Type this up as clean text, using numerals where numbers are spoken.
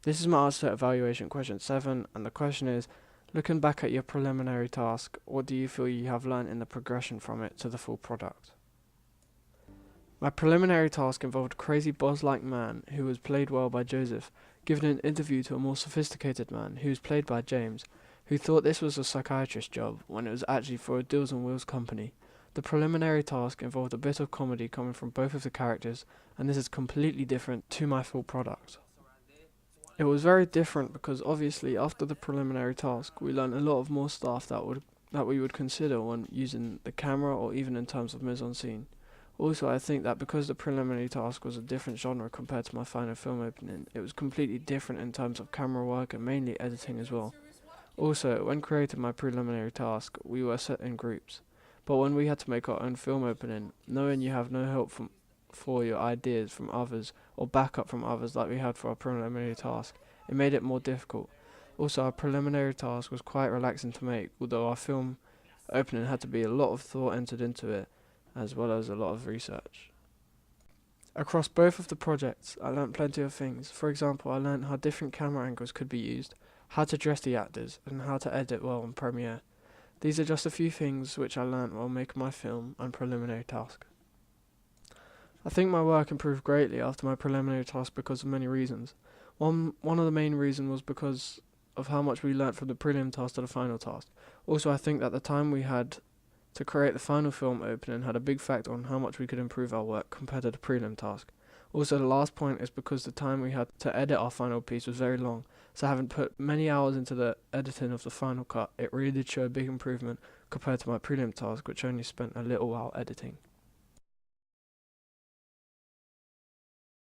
This is my ArtSet evaluation question 7, and the question is, looking back at your preliminary task, what do you feel you have learned in the progression from it to the full product? My preliminary task involved a crazy boss-like man who was played well by Joseph, giving an interview to a more sophisticated man who was played by James, who thought this was a psychiatrist job when it was actually for a Deals on Wheels company. The preliminary task involved a bit of comedy coming from both of the characters, and this is completely different to my full product. It was very different because obviously after the preliminary task we learned a lot of more stuff that we would consider when using the camera or even in terms of mise-en-scene. Also, I think that because the preliminary task was a different genre compared to my final film opening, it was completely different in terms of camera work and mainly editing as well. Also, when creating my preliminary task, we were set in groups. But when we had to make our own film opening, knowing you have no help for your ideas from others or backup from others like we had for our preliminary task, it made it more difficult. Also, our preliminary task was quite relaxing to make, although our film opening had to be a lot of thought entered into it, as well as a lot of research. Across both of the projects, I learnt plenty of things. For example, I learnt how different camera angles could be used, how to dress the actors, and how to edit well in Premiere. These are just a few things which I learnt while making my film and preliminary task. I think my work improved greatly after my preliminary task because of many reasons. One of the main reasons was because of how much we learnt from the prelim task to the final task. Also, I think that the time we had to create the final film opening had a big factor on how much we could improve our work compared to the prelim task. Also, the last point is because the time we had to edit our final piece was very long, so having put many hours into the editing of the final cut, it really did show a big improvement compared to my prelim task, which only spent a little while editing.